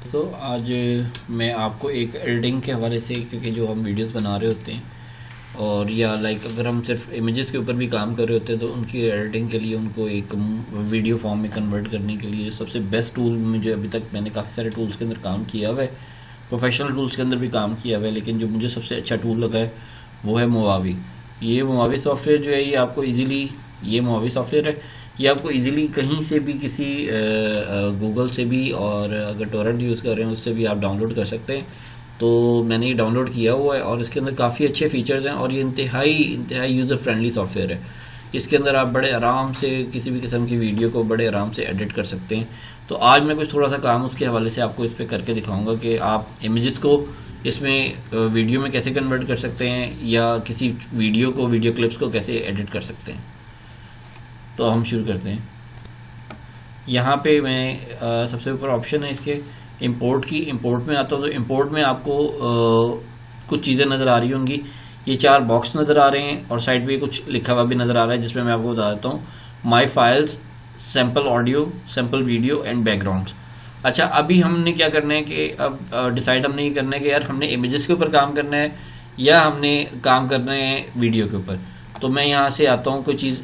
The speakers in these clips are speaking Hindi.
दोस्तों, आज मैं आपको एक एडिटिंग के हवाले से, क्योंकि जो हम वीडियोस बना रहे होते हैं और या अगर हम सिर्फ इमेजेस के ऊपर भी काम कर रहे होते हैं तो उनकी एडिटिंग के लिए उनको एक वीडियो फॉर्म में कन्वर्ट करने के लिए सबसे बेस्ट टूल मुझे अभी तक, मैंने काफ़ी सारे टूल्स के अंदर काम किया हुआ है, प्रोफेशनल टूल्स के अंदर भी काम किया हुआ है, लेकिन जो मुझे सबसे अच्छा टूल लगा है वो है मोवावी। ये मोवावी सॉफ्टवेयर जो है ये आपको ईजिली, ये मोवावी सॉफ्टवेयर है, ये आपको इजीली कहीं से भी, किसी गूगल से भी, और अगर टोरेंट यूज़ कर रहे हैं उससे भी आप डाउनलोड कर सकते हैं। तो मैंने ये डाउनलोड किया हुआ है और इसके अंदर काफ़ी अच्छे फीचर्स हैं और ये इंतहाई यूज़र फ्रेंडली सॉफ्टवेयर है। इसके अंदर आप बड़े आराम से किसी भी किस्म की वीडियो को बड़े आराम से एडिट कर सकते हैं। तो आज मैं कुछ थोड़ा सा काम उसके हवाले से आपको इस पर करके दिखाऊँगा कि आप इमेजेस को इसमें वीडियो में कैसे कन्वर्ट कर सकते हैं या किसी वीडियो को, वीडियो क्लिप्स को कैसे एडिट कर सकते हैं। तो हम शुरू करते हैं। यहाँ पे मैं सबसे ऊपर ऑप्शन है इसके इंपोर्ट की, इंपोर्ट में आता हूँ तो इंपोर्ट में आपको कुछ चीज़ें नज़र आ रही होंगी। ये 4 बॉक्स नज़र आ रहे हैं और साइड पे कुछ लिखा हुआ भी नज़र आ रहा है, जिसमें मैं आपको बता देता हूँ my files, sample audio, sample video and backgrounds. अच्छा, अभी हमने क्या करना है कि अब डिसाइड हमने ये करना है कि यार हमने इमेजेस के ऊपर काम करना है या हमने काम करना है वीडियो के ऊपर। तो मैं यहाँ से आता हूँ, कोई चीज़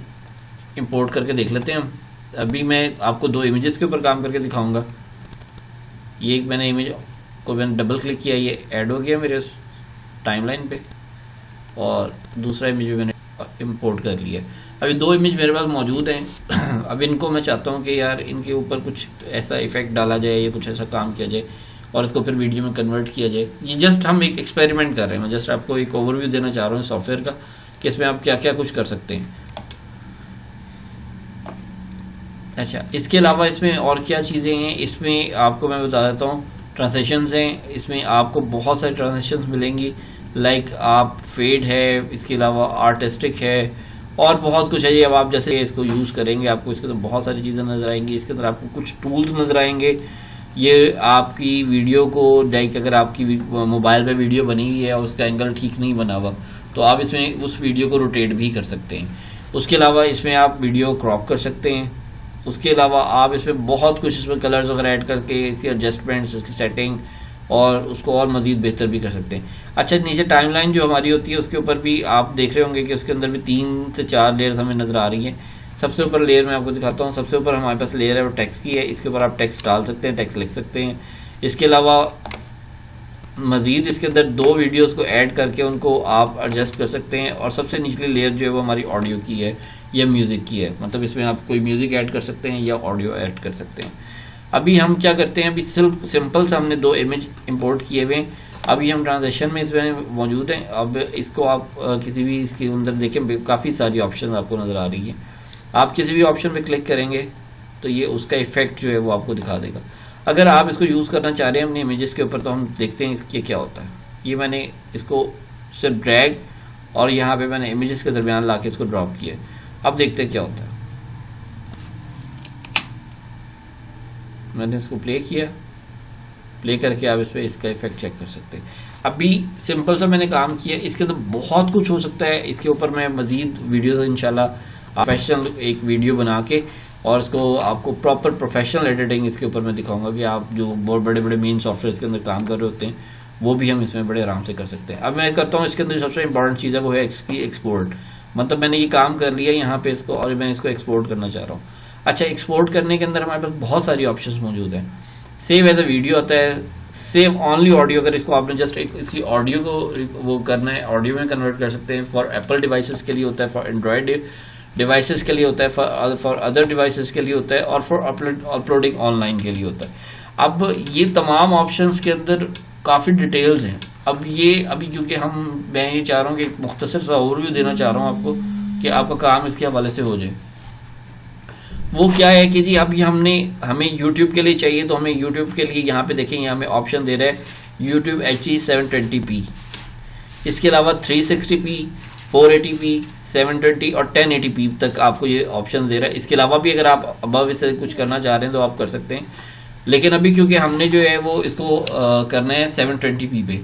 इंपोर्ट करके देख लेते हैं हम। अभी मैं आपको 2 इमेजेस के ऊपर काम करके दिखाऊंगा। ये एक मैंने इमेज को मैंने डबल क्लिक किया, ये ऐड हो गया मेरे टाइमलाइन पे, और दूसरा इमेज भी मैंने इंपोर्ट कर लिया। अभी 2 इमेज मेरे पास मौजूद हैं। अब इनको मैं चाहता हूँ कि यार इनके ऊपर कुछ ऐसा इफेक्ट डाला जाए या कुछ ऐसा काम किया जाए और इसको फिर वीडियो में कन्वर्ट किया जाए। ये जस्ट हम एक एक्सपेरिमेंट कर रहे हैं। मैं जस्ट आपको एक ओवरव्यू देना चाह रहा हूँ सॉफ्टवेयर का कि इसमें आप क्या क्या कुछ कर सकते हैं। अच्छा, इसके अलावा इसमें और क्या चीज़ें हैं, इसमें आपको मैं बता देता हूँ। ट्रांसलेशंस हैं, इसमें आपको बहुत सारी ट्रांसलेशंस मिलेंगी, लाइक आप फेड है, इसके अलावा आर्टिस्टिक है और बहुत कुछ है। ये अब आप जैसे इसको यूज़ करेंगे आपको इसके अंदर बहुत सारी चीज़ें नज़र आएंगी। इसके अंदर आपको कुछ टूल्स नज़र आएंगे। ये आपकी वीडियो को, लाइक अगर आपकी मोबाइल पे वीडियो बनी हुई है और उसका एंगल ठीक नहीं बना हुआ तो आप इसमें उस वीडियो को रोटेट भी कर सकते हैं। उसके अलावा इसमें आप वीडियो क्रॉप कर सकते हैं। उसके अलावा आप इसमें बहुत कुछ, इसमें कलर्स वगैरह ऐड करके इसकी एडजस्टमेंट्स, इसकी सेटिंग और उसको और मज़ीद बेहतर भी कर सकते हैं। अच्छा, नीचे टाइमलाइन जो हमारी होती है उसके ऊपर भी आप देख रहे होंगे कि उसके अंदर भी 3 से 4 लेयर्स हमें नज़र आ रही हैं। सबसे ऊपर लेयर मैं आपको दिखाता हूँ। सबसे ऊपर हमारे पास लेयर है वो टेक्स्ट की है। इसके ऊपर आप टेक्स्ट डाल सकते हैं, टेक्स्ट लिख सकते हैं। इसके अलावा मज़ीद इसके अंदर 2 वीडियोस को ऐड करके उनको आप एडजस्ट कर सकते हैं। और सबसे निचली लेयर जो है वो हमारी ऑडियो की है या म्यूज़िक की है, मतलब इसमें आप कोई म्यूज़िक ऐड कर सकते हैं या ऑडियो ऐड कर सकते हैं। अभी हम क्या करते हैं, अभी सिंपल से हमने 2 इमेज इंपोर्ट किए हुए हैं। अभी हम ट्रांजेक्शन में इसमें मौजूद हैं। अब इसको आप किसी भी इसके अंदर देखें, काफ़ी सारी ऑप्शन आपको नज़र आ रही हैं। आप किसी भी ऑप्शन पर क्लिक करेंगे तो ये उसका इफेक्ट जो है वो आपको दिखा देगा। अगर आप इसको यूज़ करना चाह रहे हैं अपने इमेजेस के ऊपर तो हम देखते हैं इसके क्या होता है। ये मैंने इसको सिर्फ ड्रैग और यहाँ पे मैंने इमेजेस के दरमियान ला के इसको ड्रॉप किया। अब देखते हैं क्या होता है। मैंने इसको प्ले किया, प्ले करके आप इस पर इसका इफेक्ट चेक कर सकते हैं। अभी सिंपल सा मैंने काम किया, इसके अंदर बहुत कुछ हो सकता है। इसके ऊपर मैं मजीद वीडियोस इंशाल्लाह प्रोफेशनल एक वीडियो बना के और इसको आपको प्रॉपर प्रोफेशनल एडिटिंग इसके ऊपर मैं दिखाऊंगा कि आप जो बहुत बड़े बड़े मेन सॉफ्टवेयर के अंदर काम कर रहे होते हैं वो भी हम इसमें बड़े आराम से कर सकते हैं। अब मैं करता हूँ, इसके अंदर सबसे इंपॉर्टेंट चीज़ है वो है इसकी एक्सपोर्ट। मतलब मैंने ये काम कर लिया यहाँ पे इसको और मैं इसको एक्सपोर्ट करना चाह रहा हूँ। अच्छा, एक्सपोर्ट करने के अंदर हमारे पास बहुत सारी ऑप्शंस मौजूद हैं। सेव एज अ वीडियो आता है, सेव ओनली ऑडियो। अगर इसको आपने जस्ट इसकी ऑडियो को वो करना है, ऑडियो में कन्वर्ट कर सकते हैं। फॉर एप्पल डिवाइसेस के लिए होता है, फॉर एंड्रॉयड डिवाइसेस के लिए होता है, फॉर अदर डिवाइसेस के लिए होता है और फॉर अपलोडिंग ऑनलाइन के लिए होता है। अब ये तमाम ऑप्शंस के अंदर काफ़ी डिटेल्स हैं। अब ये अभी क्योंकि मैं ये चाह रहा हूँ कि एक मुख्तसर सा ओवरव्यू देना चाह रहा हूँ आपको कि आपका काम इसके हवाले से हो जाए। वो क्या है कि जी अभी हमें YouTube के लिए चाहिए तो हमें YouTube के लिए यहाँ पे देखें, यहाँ हमें ऑप्शन दे रहा है YouTube HD 720p। इसके अलावा 360p, 480p, 720 और 1080p तक आपको ये ऑप्शन दे रहा है। इसके अलावा भी अगर आप अबव इससे कुछ करना चाह रहे हैं तो आप कर सकते हैं, लेकिन अभी क्योंकि हमने जो है वो इसको करना है 720p पे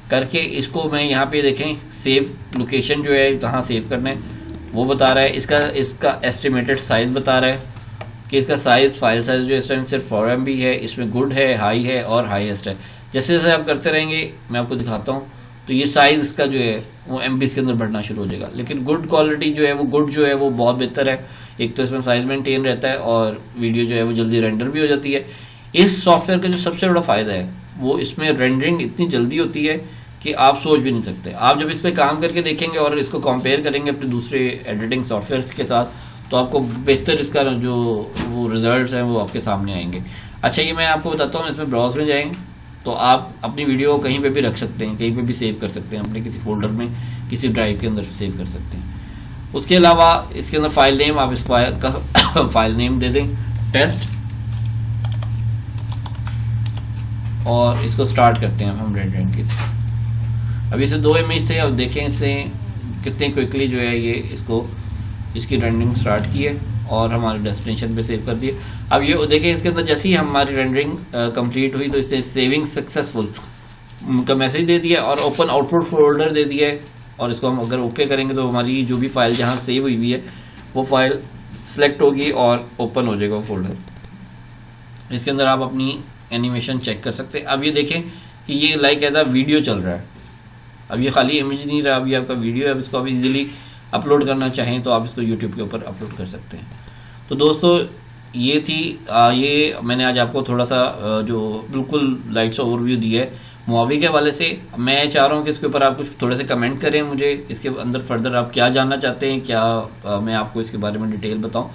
करके, इसको मैं यहाँ पे देखें सेव लोकेशन जो है कहाँ सेव करना है वो बता रहा है। इसका एस्टिमेटेड साइज बता रहा है कि इसका फाइल साइज जो इस टाइम सिर्फ 4 MB है, इसमें गुड है, हाई है और हाईएस्ट है। जैसे जैसे आप करते रहेंगे मैं आपको दिखाता हूँ तो ये साइज इसका जो है वो MBs के अंदर बढ़ना शुरू हो जाएगा। लेकिन गुड क्वालिटी जो है वो वो बहुत बेहतर है। एक तो इसमें साइज मेंटेन रहता है और वीडियो जो है वो जल्दी रेंडर भी हो जाती है। इस सॉफ्टवेयर का जो सबसे बड़ा फायदा है वो इसमें रेंडरिंग इतनी जल्दी होती है कि आप सोच भी नहीं सकते। आप जब इस पर काम करके देखेंगे और इसको कंपेयर करेंगे अपने दूसरे एडिटिंग सॉफ्टवेयर के साथ तो आपको बेहतर इसका जो वो रिजल्ट्स हैं वो आपके सामने आएंगे। अच्छा, ये मैं आपको बताता हूँ, इसमें ब्राउज में जाएंगे तो आप अपनी वीडियो कहीं पे भी रख सकते हैं, कहीं पे भी सेव कर सकते हैं, अपने किसी फोल्डर में किसी ड्राइव के अंदर सेव कर सकते हैं। उसके अलावा इसके अंदर फाइल नेम आप इस फाइल का फाइल नेम दे दें टेस्ट और इसको स्टार्ट करते हैं हम रेंडरिंग की। अभी इसे 2 इमेज थे, अब देखें इससे कितने क्विकली जो है ये इसकी रेंडरिंग स्टार्ट की है और हमारे डेस्टिनेशन पे सेव कर दिए। अब ये देखिए इसके अंदर जैसे ही हमारी रेंडरिंग कंप्लीट हुई तो इसने सेविंग सक्सेसफुल का मैसेज दे दिया और ओपन आउटपुट फोल्डर दे दिया है। और इसको हम अगर ओके करेंगे तो हमारी जो भी फाइल जहाँ सेव हुई है वो फाइल सेलेक्ट होगी और ओपन हो जाएगा फोल्डर। इसके अंदर आप अपनी एनिमेशन चेक कर सकते हैं। अब ये देखें कि ये लाइक एज अ वीडियो चल रहा है। अब ये खाली इमेज नहीं रहा, अब ये आपका वीडियो है। अब इसको आप इजीली अपलोड करना चाहें तो आप इसको यूट्यूब के ऊपर अपलोड कर सकते हैं। तो दोस्तों ये थी ये मैंने आज आपको थोड़ा सा जो बिल्कुल लाइट सा ओवरव्यू दिया है मुआवी के हवाले से। मैं चाह रहा हूँ कि इसके ऊपर आप कुछ थोड़े से कमेंट करें, मुझे इसके अंदर फर्दर आप क्या जानना चाहते हैं, क्या मैं आपको इसके बारे में डिटेल बताऊं,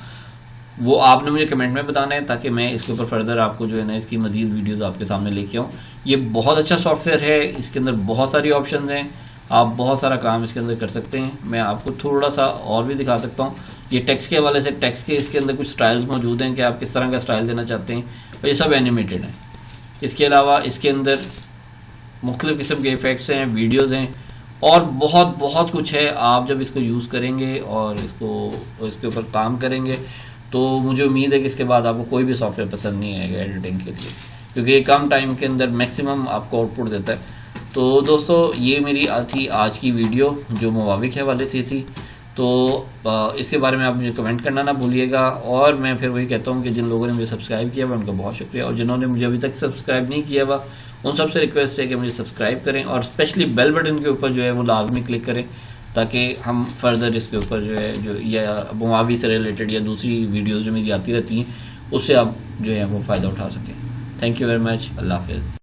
वो आपने मुझे कमेंट में बताना है ताकि मैं इसके ऊपर फर्दर आपको जो है ना इसकी मजीद वीडियोस आपके सामने लेके आऊँ। ये बहुत अच्छा सॉफ्टवेयर है, इसके अंदर बहुत सारी ऑप्शन हैं, आप बहुत सारा काम इसके अंदर कर सकते हैं। मैं आपको थोड़ा सा और भी दिखा सकता हूँ। ये टेक्स्ट के हवाले से टेक्स्ट के इसके अंदर कुछ स्टाइल्स मौजूद हैं कि आप किस तरह का स्टाइल देना चाहते हैं, और ये सब एनिमेटेड है। इसके अलावा इसके अंदर मुख्तलिफ किस्म के इफेक्ट्स हैं, वीडियोज़ हैं और बहुत बहुत कुछ है। आप जब इसको यूज़ करेंगे और इसके ऊपर काम करेंगे तो मुझे उम्मीद है कि इसके बाद आपको कोई भी सॉफ्टवेयर पसंद नहीं आएगा एडिटिंग के लिए, क्योंकि ये कम टाइम के अंदर मैक्सिमम आपको आउटपुट देता है। तो दोस्तों ये मेरी थी आज की वीडियो जो मुआवी के हवाले से थी। तो इसके बारे में आप मुझे कमेंट करना ना भूलिएगा। और मैं फिर वही कहता हूँ कि जिन लोगों ने मुझे सब्सक्राइब किया हुआ उनका बहुत शुक्रिया, और जिन्होंने मुझे अभी तक सब्सक्राइब नहीं किया हुआ उन सबसे रिक्वेस्ट है कि मुझे सब्सक्राइब करें और स्पेशली बेल बटन के ऊपर जो है वो लाजमी क्लिक करें ताकि हम फर्दर इसके ऊपर जो है जो या मुआवी से रिलेटेड या दूसरी वीडियोज़ जो मेरी आती रहती हैं उससे आप जो है वो फ़ायदा उठा सकें। Thank you very much. Allah हाफिज़।